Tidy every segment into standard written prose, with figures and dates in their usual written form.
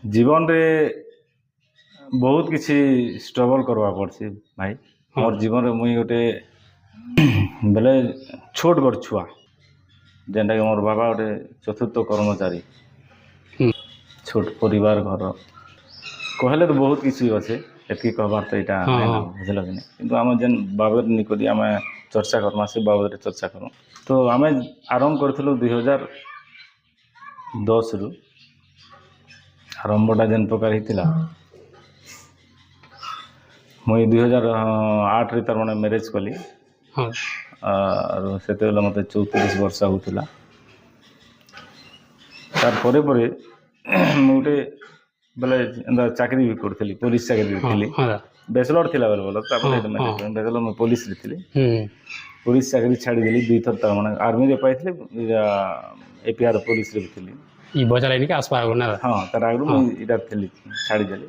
जीवन रे बहुत किसी स्ट्रगल करवा पड़सी भाई। हाँ मोर जीवन रे मुई गोटे बेले छोट बड़ छुआ जेनटा कि मोर बाबा गोटे चतुर्थ कर्मचारी हम्म, छोट परिवार घर कहले तो बहुत किसी अच्छे एति कहबार तो यहाँ हाँ नहीं ना हाँ बुझल कि नहीं किंतु आम जेन बाबद निकली आम चर्चा करमा से बाबद चर्चा करूँ तो आम आरंभ करूँ 2010 रु आरंभटा जेन प्रकार होता मुई 2008 रे तार माने मैरिज कली हाँ और से मत 34 वर्ष होता तार परे परे मुझे बोले एंता चाकरी भी करी पुलिस चाकरी हाँ थी हाँ बैचलर थिला बेले बोल तापर हाँ हाँ बैचलर मैं पुलिस रे थी हम्म, पुलिस चाकरी छाड़ीदेली 2 थर तार माने आर्मी रे पाइथले एपीआर पुलिस रे थी ई बचा लाइन के आसपास ना हाँ तार आगु हाँ मुई इटा थी छाड़ीदेली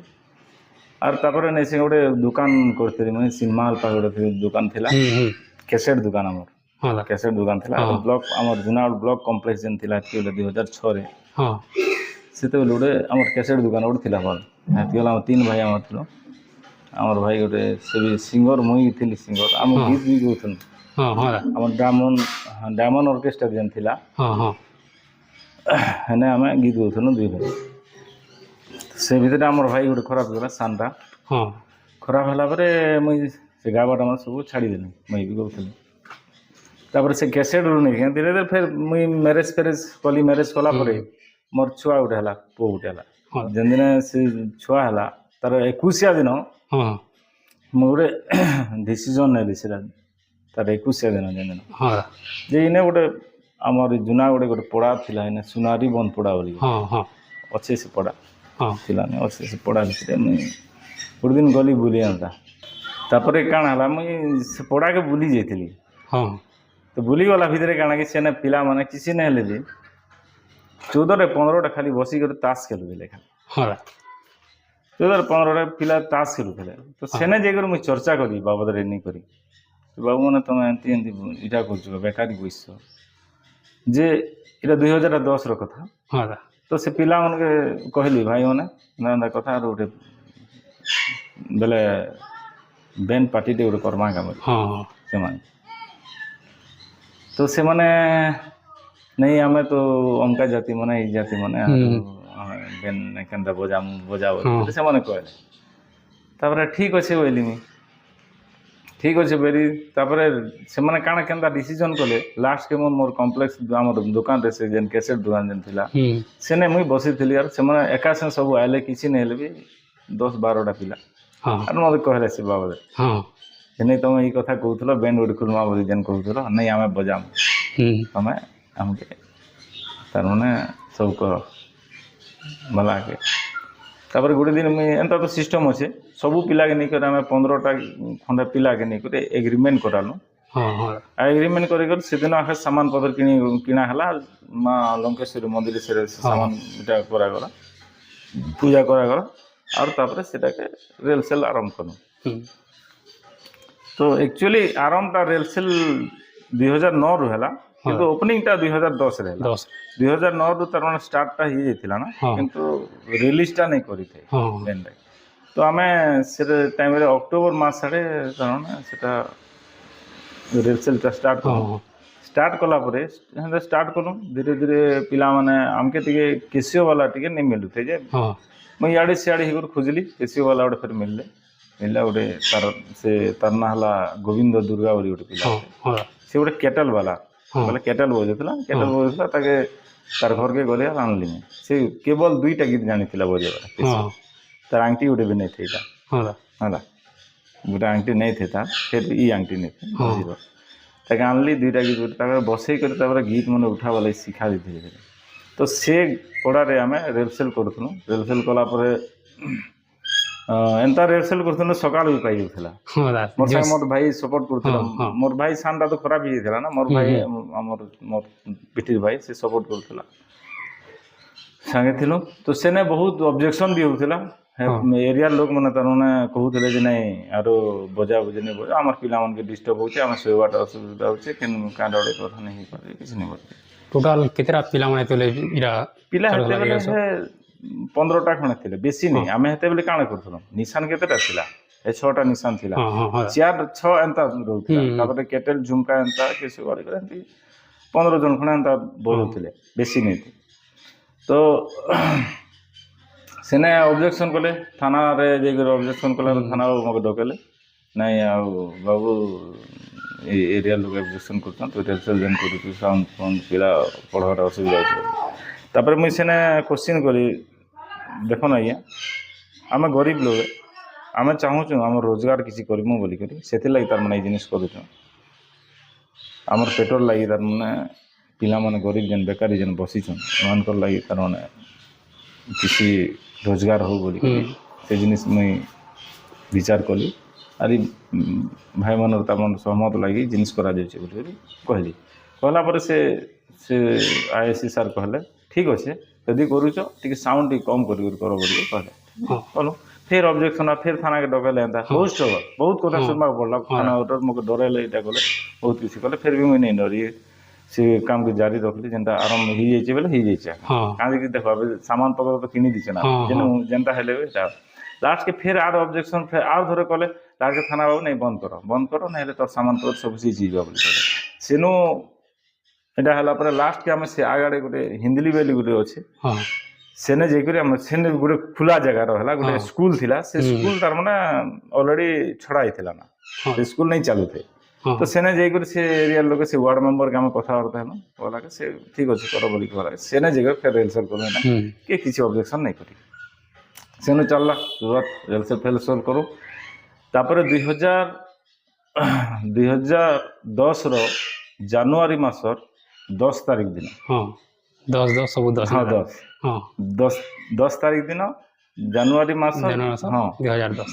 और तापर नहीं से गोटे दुकान करती मुझे सिनेमा हॉल पाखे गोटे दुकान थिला हम्म, कैसेट दुकान आमर हाँ कैसेट दुकान थिला हाँ ब्लॉक आमर जुनागढ़ ब्लॉक कॉम्प्लेक्स जेन थिला 2006 रे हाँ से गोटे आम कैसेट दुकान गोटे थी भल हेतु 3 भाई आम थी आमर भाई गोटे से भी सिंगर मुई थी सिंगर आम हाँ गीत भी गाउन हाँ हाँ आम डायमंड ऑर्केस्ट्रा जेन थिला हाँ हाँ हेने आम गीत गाउन 2 भाई से भितर आमर भाई गोटे खराब होगा सानटा हाँ खराब है मुई से गावाटा मैं सब छाड़देली मुई भी गाउली तापर से कैसेट रू नहीं धीरे धीरे फिर मुई मैरेज फेरेज कली मैरेज कला मोर छुआ गोटे है पुआ गोटे है हाँ जेन दिन से छुआ है तार 21 दिन हाँ मुझे डिसीजन नहीं से तार 21 दिन जेन दिन हाँ जे इने गोटे आमर जुनागढ़ गोटे पड़ा थिला इने सुनारी बंद पड़ा बोली हाँ हाँ अच्छे से पड़ा हाँ थिला ने अच्छे से पड़ा भितर मुई गोटे दिन गली बुली आनता तापर काण है मुई से पड़ा के बुली जाइली हाँ तो बुली गला भितर काण कि सेने पिला माने किसी नहीं हेले भी 14-15 खाली बसिक ताश खेलुले खाली हाँ 14-15 पिला ताश खेलुले तो सेने जाकर मुझे चर्चा करी बाबद रे नहीं करी बाबू मैंने तुम एमती एमती इटा कर बेकारी बैस जे इटा 2010 कथा हाँ तो से पिला मन के कहली भाई मैंने ना कथा गोटे बेले बैंड पार्टी टे गोटे करमा काम हाँ से तो से माने नहीं आमे तो अमका जाति मने ई जाति मने बेन केनता बजा से माने कहले तापर ठीक अच्छे बोली मुई ठीक अच्छे बेरी तापर से माने काना केनता डिसीजन कले लास्ट के मोर कॉम्प्लेक्स हमर दुकान रे से जेन कैसेट दुकान जेन थिला सेने मुई बसी थिली यार से माने एका संग सब आले किछि नै हेले भी 10-12टा पिला हाँ आर मते कहले से बाबा हाँ नहीं तुम ये कथा कहूल बैंड गोटे खुलमा बोली जेन कहूल नहीं आम बजाम तुम आमके तार मैंने सब कह भला के तापर गोटे दिन मुझे एंता तो सिस्टम अच्छे सबू पिला के नहीं आम 15टा खंडे पिला के नहीं एग्रीमेंट करालु हाँ हाँ एग्रीमेंट कर से दिन आखे सामान पत्र किना है माँ लंकेश्वरी मंदिर से सामान इटा करागला पूजा करागला और तापर से रेल सेल आरंभ करूँ तो एक्चुअली आरंभटा रेलसेल 2009 रु है किंतु ओपनिंग टा 2010 रे 2009 रु तार माने स्टार्ट टा ही जाइथिला ना किंतु रिलीज टा नहीं करी थे बेंड तो आमे से टाइम रे अक्टोबर मास रे तार माने सेटा रेलसेल टा स्टार्ट कला परे स्टार्ट कलु धीरे धीरे पिला माने हमके टिके केसियो वाला टिके नहीं मिलु थे जे मैं याडे सियाडे ही खोजली केसियो वाला गोटे फिर मिलले मिलला गोटे तार से तार ना हला गोविंद दुर्गा बोली गोटे पिला से गोटे केटल वाला बोले केटल बजेला केटल बजेला ताके तार घर के गले आनली से केवल 2टा गीत जानी बजेवा तार आंटी गोटे भी नहीं थे हाला गोटे आंटी नहीं थे तार फिर ई आंटी नहीं थे बजेवा ताके आनली 2टा गीत गोटे बसई कर गीत मन उठा वाला सिखा दी धीरे धीरे तो से पड़ारे आम रेलसेल करूँ रेलसेल कलापर एंता रेलसेल कर सकाल भी पाई जाऊला मोर संग मोर भाई सपोर्ट कर मोर भाई सानटा तो खराब ही था ना मोर भाई मोर पिटिर भाई से सपोर्ट करूला संगे थिलु तो सेने बहुत ऑब्जेक्शन भी होता एरिया लोक मैंने तार मैंने कहते जे नहीं आरो बजा बुझे नहीं बजा आम पिला मन के डिस्टर्ब होचे आम शोवाटा असुविधा होचे केन कांड गोटे कथा नहीं पारे किसी नहीं बोलते टोटाल केतेरा पिला माने तले इरा पिला हेते 15ଟା ଖଣ୍ଡେ ଥିଲେ ବେଶୀ ନାହିଁ ଆମେ ସେତେବେଳେ କାଣା କରୁଥିଲୁ ନିଶାନ କେତେଟା ଥିଲା ଏ 6ଟା ନିଶାନ ଥିଲା ହଁ ହଁ ହଁ 4 ଏନ୍ତା ରହୁଥିଲା ତାପରେ କେଟେଲ ଝୁମକା ଏନ୍ତା କିଛି କରିକି ଏମିତି 15 ଜଣ ଖଣ୍ଡେ ଏନ୍ତା ବଜୁଥିଲେ ବେଶୀ ନାହିଁ ତ ସେନେ ଅବଜେକ୍ସନ୍ କଲେ ଥାନାରେ ଯାଇକରି ଅବଜେକ୍ସନ୍ କଲାରୁ ଥାନା ବାବୁ ମୋତେ ଡକେଇଲେ ନାଇଁ ଆଉ ବାବୁ এই এরিয়ার লোক অবজেকশন করছেন তো রেলসেল যেন করুଛୁ সাউন্ড ফোন ପିଲା ପଢ଼ବାଟା ଅସୁବିଧା ହେଉଛି ତାପରେ ମୁଇଁ ସେନେ କୋଶ୍ଚିନ୍ କଲି ଦେଖୁନ୍ ଆଜ୍ଞା ଆମେ ଗରିବ ଲୋକ ଆମେ ଚାହୁଁଛୁ ଆମର ରୋଜଗାର କିଛି କରିମୁ ବୋଲିକରି ସେଥିର୍ଲାଗି ତାର୍ମାନେ ଏଇ ଜିନିଷ କରୁଛୁ ଆମର ପେଟ୍ରୋଲ ଲାଗି ତାର୍ମାନେ ପିଲାମାନେ ଗରିବ ଯେନ୍ ବେକାରୀ ଯେନ୍ ବସିଛନ୍ ସେମାନଙ୍କର ଲାଗି ତାର୍ମାନେ କିଛି ରୋଜଗାର ହଉ ବୋଲିକରି ସେ ଜିନିଷ ମୁଇଁ ବିଚାର କଲି ଆରି ଭାଇମାନଙ୍କର ତାର୍ମାନେ ସହମତ ଲାଗି ଜିନିଷ କରାଯାଉଛି ବୋଲି କହିଲି କହିଲା ପରେ ସେ ଆଇଏସି ସାର୍ କହିଲେ ଠିକ୍ ଅଛେ ଯଦି କରୁଛ ଟିକେ ସାଉଣ୍ଡ ଟିକେ କମ୍ କରିକରି କର ବୋଲିକି କହିଲେ କଲୁ ଫେର୍ ଅବଜେକ୍ସନ୍ ଫେର୍ ଥାନାକେ ଡକେଇଲେ ଏନ୍ତା ବହୁତ କଥା ଶୁଣିବାକୁ ପଡ଼ିଲା ଥାନା ଅର୍ଡ଼ର ମୋତେ ଡରେଇଲେ ଏଇଟା କଲେ ବହୁତ କିଛି କଲେ ଫେର୍ ବି ମୁଇଁ ନେଇ ଡରି ସେ କାମକୁ ଜାରି ରଖିଲି ଯେନ୍ତା ଆରମ୍ଭ ହେଇଯାଇଛି ବୋଲେ ହେଇଯାଇଛି କାହିଁକି ଦେଖ ସାମାନ ପତ୍ର ତ କିଣି ଦେଇଛେ ନା ଯେନ୍ତା ହେଲେ ବି ଏଇଟା ଲାଷ୍ଟକେ ଫେର୍ ଆର ଅବଜେକ୍ସନ୍ ଫେର୍ ଆଉ ଥରେ କଲେ ଲାଷ୍ଟକେ ଥାନା ବାବୁ ନାଇଁ ବନ୍ଦ କର ନାଇଁହେଲେ ତୋର ସାମାନ ପତ୍ର ସବୁ ଯିବା ବୋଲି କହିଲେ ସେନୁ ଏଇଟା ହେଲା ପରେ ଲାଷ୍ଟକେ ଆମେ ସେ ଆଗାଡ଼େ ଗୋଟେ ହିନ୍ଦଲି ବୋଲି ଗୋଟେ ଅଛି ସେନେ ଯାଇକରି ଆମେ ସେନେ ଗୋଟେ ଖୋଲା ଜାଗାର ହେଲା ଗୋଟେ ସ୍କୁଲ ଥିଲା ସେ ସ୍କୁଲ ତାର୍ମାନେ ଅଲରେଡ଼ି ଛଡ଼ା ହେଇଥିଲା ନା ସେ ସ୍କୁଲ ନେଇ ଚାଲୁଥାଏ ତ ସେନେ ଯାଇକରି ସେ ଏରିଆର ଲୋକ ସେ ୱାର୍ଡ଼ ମେମ୍ବରକେ ଆମେ କଥାବାର୍ତ୍ତା ହେଲୁ କହିଲାକେ ସେ ଠିକ୍ ଅଛି କର ବୋଲି କହିଲା ସେନେ ଯାଇକରି ଫେର୍ ରେଲସେଲ୍ କଲେ ନା କିଏ କିଛି ଅବଜେକ୍ସନ୍ ନାଇଁ କରି ସେନୁ ଚାଲିଲା ସୁରତ ରେଲସେଲ୍ ଫେଲସେଲ୍ କରୁ ତାପରେ 2010ର ଜାନୁଆରୀ ମାସର 10 ତାରିଖ ଦିନ 10 ସବୁ 10 10 ତାରିଖ ଦିନ ଜାନୁଆରୀ ମାସ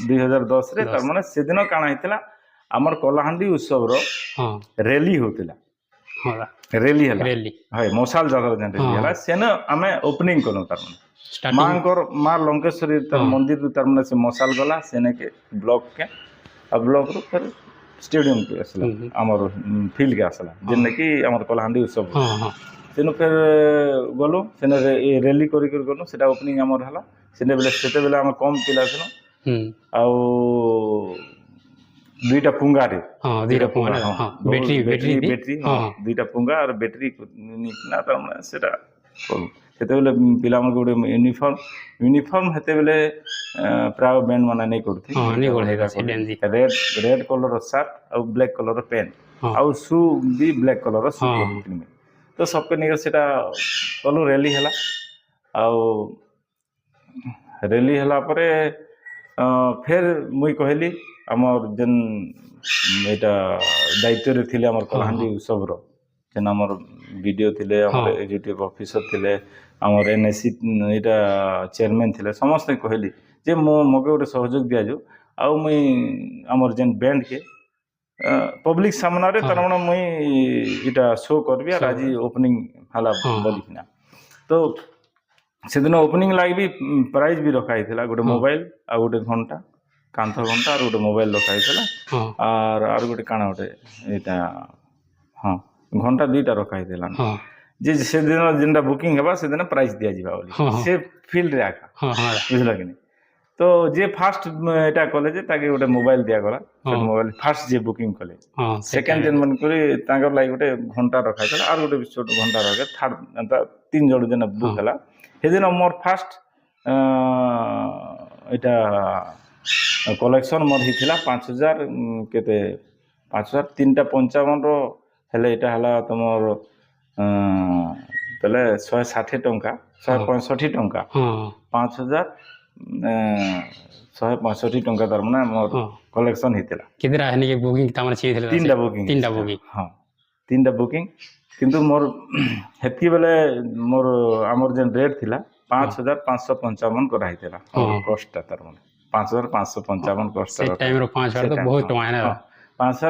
2010ରେ ତାର୍ମାନେ ସେଦିନ କାଣା ହେଇଥିଲା ଆମର କଳାହାଣ୍ଡି ଉତ୍ସବର ରେଲି ହଉଥିଲା ରେଲି ହେଲା ହଏ ମଶାଲ ଜାଗର ଯେନ୍ଟା ହେଲା ସେନ ଆମେ ଓପନିଂ କଲୁ ତାର୍ମାନେ ମା ଲଙ୍କେଶ୍ୱରୀ ତାର ମନ୍ଦିରରୁ ତାର୍ମାନେ ସେ ମଶାଲ ଗଲା ସେନେକେ ବ୍ଲକକେ ଆଉ ବ୍ଲକରୁ ଫେର୍ ଷ୍ଟାଡିୟମକୁ ଆସିଲା ଆମର ଫିଲ୍ଡକେ ଆସିଲା ଯେନ୍ଟାକି ଆମର କଳାହାଣ୍ଡି ଉତ୍ସବ ସେନୁ ଫେର୍ ଗଲୁ ସେନେ ରେଲି କରିକରି ଗଲୁ ସେଟା ଓପନିଂ ଆମର ହେଲା ସେତେବେଳେ ଆମେ କମ୍ ପିଲା ଥିଲୁ ଆଉ ଦୁଇଟା ପୁଙ୍ଗାରେ ବ୍ୟାଟେରୀ ଦୁଇଟା ପୁଙ୍ଗା ଆଉ ବ୍ୟାଟେରୀ ନା ତାର୍ମାନେ ସେଟା କଲୁ ସେତେବେଳେ ପିଲାମାନଙ୍କୁ ଗୋଟେ ୟୁନିଫର୍ମ ସେତେବେଳେ ପ୍ରାୟ ବ୍ୟାଣ୍ଡ ମାନେ ନେଇ କରୁଥିଲେ ରେଡ୍ କଲର୍ର ସାର୍ଟ ଆଉ ବ୍ଲାକ୍ କଲର୍ର ପ୍ୟାଣ୍ଟ ଆଉ ସୁ ବି ବ୍ଲାକ୍ କଲର୍ର ସୁ କରୁଥିଲି ତ ସବକେ ନେଇକି ସେଟା କଲୁ ରେଲି ହେଲା ଆଉ ରେଲି ହେଲା ପରେ ଫେର୍ ମୁଇଁ କହିଲି ଆମର ଯେନ୍ ଏଇଟା ଦାୟିତ୍ୱରେ ଥିଲେ ଆମର କଳାହାଣ୍ଡି ଉତ୍ସବର ଯେନ୍ ଆମର ବିଡ଼ିଓ ଥିଲେ ଆମର ଏକ୍ଜିକ୍ୟୁଟିଭ୍ ଅଫିସର ଥିଲେ ଆମର NSC ଏଇଟା ଚେୟାରମ୍ୟାନ୍ ଥିଲେ ସମସ୍ତେ କହିଲି ଯେ ମୋତେ ଗୋଟେ ସହଯୋଗ ଦିଆଯାଉ ଆଉ ମୁଇଁ ଆମର ଯେନ୍ ବ୍ୟାଣ୍ଡକେ ପବ୍ଲିକ୍ ସାମ୍ନାରେ ତାର୍ମାନେ ମୁଇଁ ଏଇଟା ଶୋ କରିବି ଆର୍ ଆଜି ଓପନିଂ ହେଲା ବୋଲିକିନା ତ ସେଦିନ ଓପନିଂ ଲାଗି ବି ପ୍ରାଇଜ୍ ବି ରଖା ହେଇଥିଲା ଗୋଟେ ମୋବାଇଲ ଆଉ ଗୋଟେ ଘଣ୍ଟା କାନ୍ଥ ଘଣ୍ଟା ଆର୍ ଗୋଟେ ମୋବାଇଲ ରଖା ହେଇଥିଲା ଆର୍ ଗୋଟେ କାଣା ଗୋଟେ ଏଇଟା ଘଣ୍ଟା 2ଟା ରଖା ହେଇଥିଲା ଯେ ସେଦିନ ଯେନ୍ଟା ବୁକିଂ ହେବା ସେଦିନ ପ୍ରାଇଜ୍ ଦିଆଯିବା ବୋଲି ସେ ଫିଲ୍ଡରେ ଆକା ବୁଝିଲ କି ନାଇଁ ତ ଯିଏ ଫାଷ୍ଟ ଏଇଟା କଲେ ଯେ ତାକେ ଗୋଟେ ମୋବାଇଲ ଦିଆଗଲା ମୋବାଇଲ ଫାଷ୍ଟ ଯିଏ ବୁକିଂ କଲେ ସେକେଣ୍ଡ ଯେନ୍ ମାନେ କରି ତାଙ୍କର ଲାଗି ଗୋଟେ ଘଣ୍ଟା ରଖା ହେଇଥିଲା ଆର୍ ଗୋଟେ ଛୋଟ ଘଣ୍ଟା ରଖେ ଥାର୍ଡ ଏନ୍ତା 3 ଜଣ ଯେନ୍ ବୁକ୍ ହେଲା ସେଦିନ ମୋର ଫାଷ୍ଟ ଏଇଟା କଲେକ୍ସନ୍ ମୋର ହେଇଥିଲା 5,000 କେତେ 5,355ର ହେଲେ ଏଇଟା ହେଲା ତୁମର ବେଲେ 160 ଟଙ୍କା 165 ଟଙ୍କା 5,165 ଟଙ୍କା ତାର୍ମାନେ ମୋର କଲେକ୍ସନ୍ ହେଇଥିଲା ତିନିଟା ବୁକିଂ କିନ୍ତୁ ମୋର ହେତ୍କି ବେଲେ ମୋର ଆମର ଯେନ୍ ରେଟ୍ ଥିଲା 5,555 କରାହେଇଥିଲା କଷ୍ଟଟା ତାର୍ମାନେ 5,555 କଷ୍ଟ 5,000